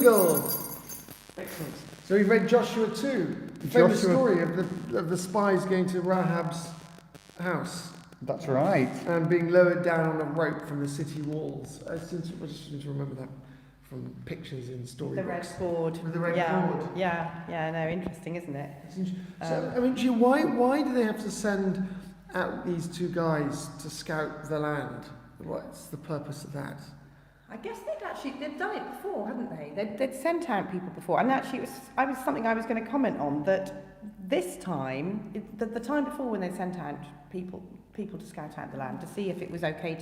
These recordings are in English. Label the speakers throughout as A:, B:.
A: Go. Excellent. So we read Joshua 2, the famous story of the spies going to Rahab's house.
B: That's right.
A: And being lowered down on a rope from the city walls. I just seem to remember that from pictures in storybooks.
C: The red cord.
A: With the red cord.
C: Yeah, no, interesting, isn't it?
A: So, I mean, Gee, why do they have to send out these two guys to scout the land? What's the purpose of that?
C: I guess they'd done it before, hadn't they? They'd sent out people before, and actually it was something I was going to comment on, that this time, the time before when they sent out people to scout out the land to see if it was okay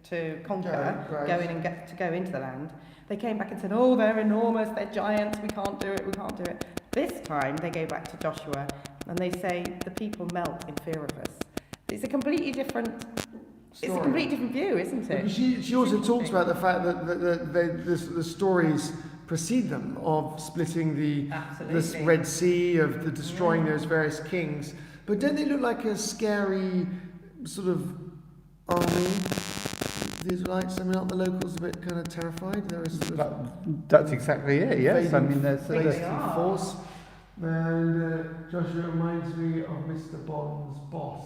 C: to conquer, go in and go into the land, they came back and said, oh, they're enormous, they're giants, we can't do it. This time they go back to Joshua and they say the people melt in fear of us. It's a completely different story. It's a completely different view, isn't it?
A: She also talks about the fact that the stories precede them of splitting this Red Sea, of the destroying those various kings. But don't they look like a scary sort of army? The Israelites, I mean, aren't the locals a bit kind of terrified? There is sort of
B: that's exactly it. Yes, I mean, there's
A: force. And Joshua reminds me of Mr. Bond's boss.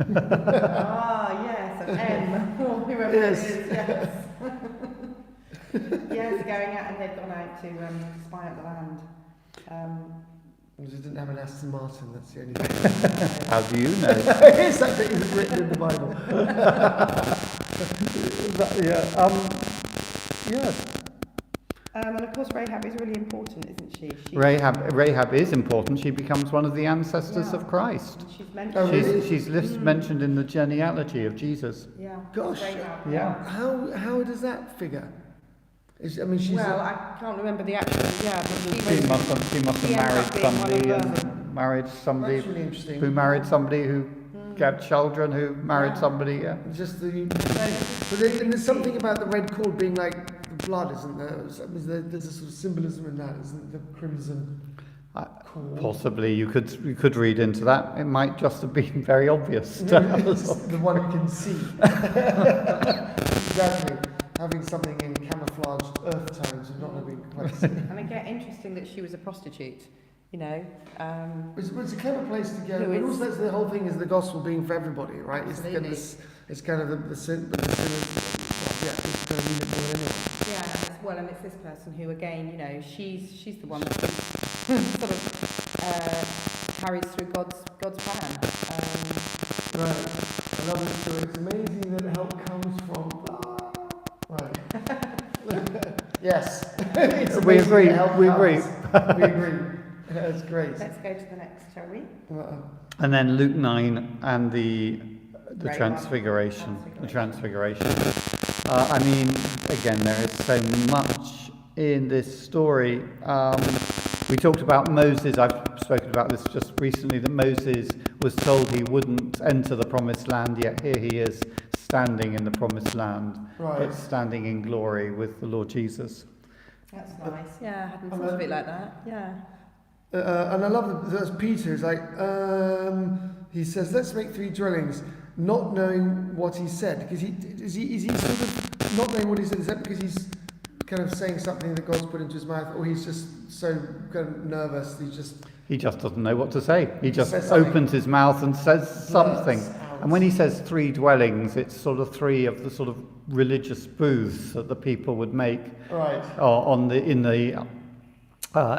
C: Yes, an M, or whoever it is, yes. Yes, going out, and they've gone out to spy out the land.
A: They didn't have an Aston Martin, that's the only thing.
B: How do you know?
A: Yes, that thing is written in the Bible.
B: Yes.
C: And of course Rahab is really important, isn't she?
B: Rahab is important. She becomes one of the ancestors of Christ.
C: And she's mentioned.
B: She's mentioned in the genealogy of Jesus.
C: Yeah.
A: Gosh.
C: Rahab.
B: Yeah.
A: How does that figure? She's
C: I can't remember the actual. Yeah, but
B: She must have married somebody
A: That's really interesting.
B: who married somebody who had children who married somebody. Yeah.
A: Just but there's something about the red cord being like the blood, isn't there? There's a sort of symbolism in that, isn't there? The crimson cord.
B: Possibly you could read into that. It might just have been very obvious.
A: The one you can see. Exactly. Having something in camouflaged earth tones would not have been quite seen.
C: And again, interesting that she was a prostitute. You know,
A: it's a clever place to go. But also, that's the whole thing is the gospel being for everybody, right?
C: Absolutely.
A: It's kind of the sin. But the sin is, it's going to mean it more than anyone.
C: Yeah, and it's this person who, again, you know, she's the one that sort of carries through God's plan.
A: Right. I love this story. It's amazing that help comes from. Right. Yes.
B: We agree. We agree.
A: We agree. That's great.
C: Let's go to the next, shall we?
B: And then Luke 9 and the
C: Great
B: Transfiguration.
C: one.
B: The Transfiguration. I mean, again, there is so much in this story. We talked about Moses. I've spoken about this just recently, that Moses was told he wouldn't enter the promised land, yet here he is standing in the promised land, but standing in glory with the Lord Jesus.
C: That's nice. Yeah, I hadn't thought of it like that. Yeah.
A: And I love that Peter is like, he says, let's make 3 dwellings, not knowing what he said. Because is he sort of not knowing what he said? Is that because he's kind of saying something that God's put into his mouth, or he's just so kind of nervous
B: he just doesn't know what to say. He just opens his mouth and says something. And when he says 3 dwellings, it's sort of 3 of the sort of religious booths that the people would make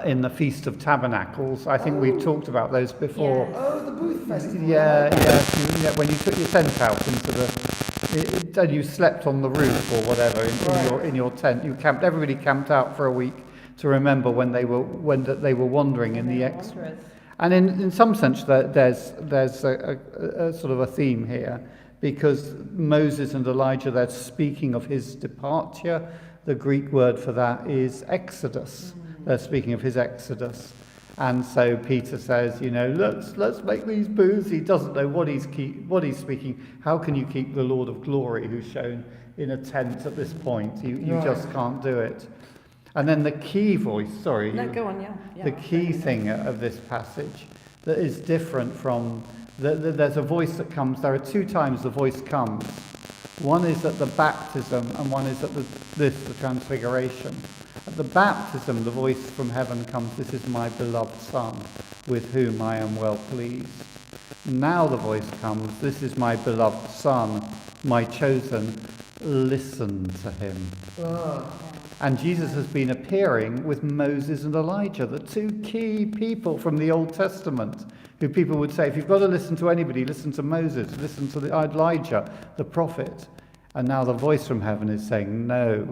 B: in the Feast of Tabernacles. I think we've talked about those before.
C: Yes.
A: Oh, the booth festival.
B: Yeah. When you took your tent out into and you slept on the roof or whatever in your tent. Everybody camped out for a week to remember when they were wandering in the exodus. And in some sense, there's a sort of a theme here, because Moses and Elijah, they're speaking of his departure. The Greek word for that is exodus. They're speaking of his exodus. And so Peter says, let's make these booths. He doesn't know what he's speaking. How can you keep the Lord of glory, who's shown in a tent at this point? You just can't do it. And then the key voice,
C: go on, yeah.
B: The key thing of this passage that is different from, there's a voice that comes, there are 2 times the voice comes. One is at the baptism and one is at the Transfiguration. At At the baptism, the voice from heaven comes, "This is my beloved Son, with whom I am well pleased." Now the voice comes, "This is my beloved Son, my chosen, listen to him." And Jesus has been appearing with Moses and Elijah, the two key people from the Old Testament, who people would say, if you've got to listen to anybody, listen to Moses, listen to Elijah, the prophet. And now the voice from heaven is saying, no,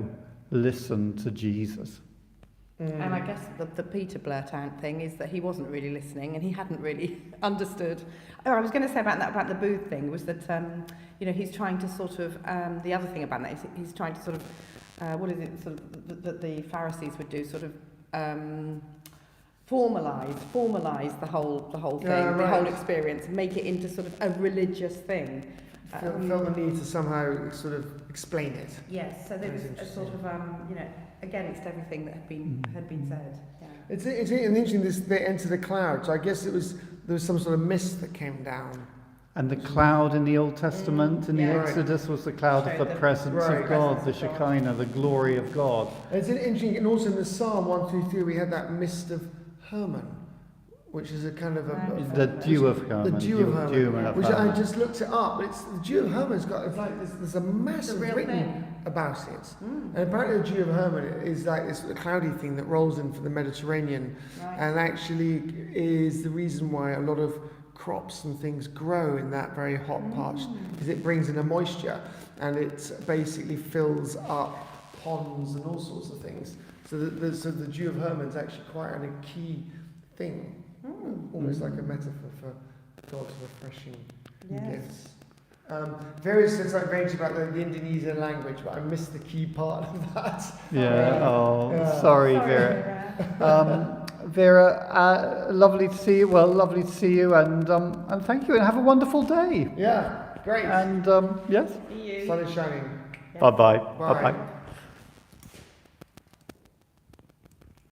B: listen to Jesus.
C: And I guess the Peter blurt out thing is that he wasn't really listening and he hadn't really understood. Oh, I was going to say about the booth thing was that, he's trying to sort of, the other thing about that is he's trying to sort of, what is it sort of that the Pharisees would do, sort of formalize the whole thing, the whole experience, make it into sort of a religious thing.
A: Felt the need to somehow sort of explain it.
C: Yes, so there was a sort of, against everything that had been said. Yeah.
A: It's interesting. They entered a cloud, so I guess there was some sort of mist that came down.
B: And the cloud in the Old Testament, in the Exodus, was the cloud of the presence of God, the Shekinah, the glory of God.
A: It's interesting, and also in the Psalm 133, we had that mist of Hermon, which is a kind of
B: the dew of Hermon.
A: The dew of Hermon, which I just looked it up. But the dew of Hermon's got there's a massive written about it, and apparently the dew of Hermon is like this cloudy thing that rolls in from the Mediterranean, and actually is the reason why a lot of crops and things grow in that very hot patch, because it brings in a moisture and it basically fills up ponds and all sorts of things. So the dew of Hermon is actually quite a key thing, almost like a metaphor for God's refreshing gifts. Various things I ranged about the Indonesian language, but I missed the key part of that.
B: Sorry, Vera. Vera, lovely to see you. Well, lovely to see you, and thank you, and have a wonderful day.
A: Yeah, great.
B: And yes,
A: sun is shining.
B: Bye-bye.
A: Bye.
B: Bye-bye.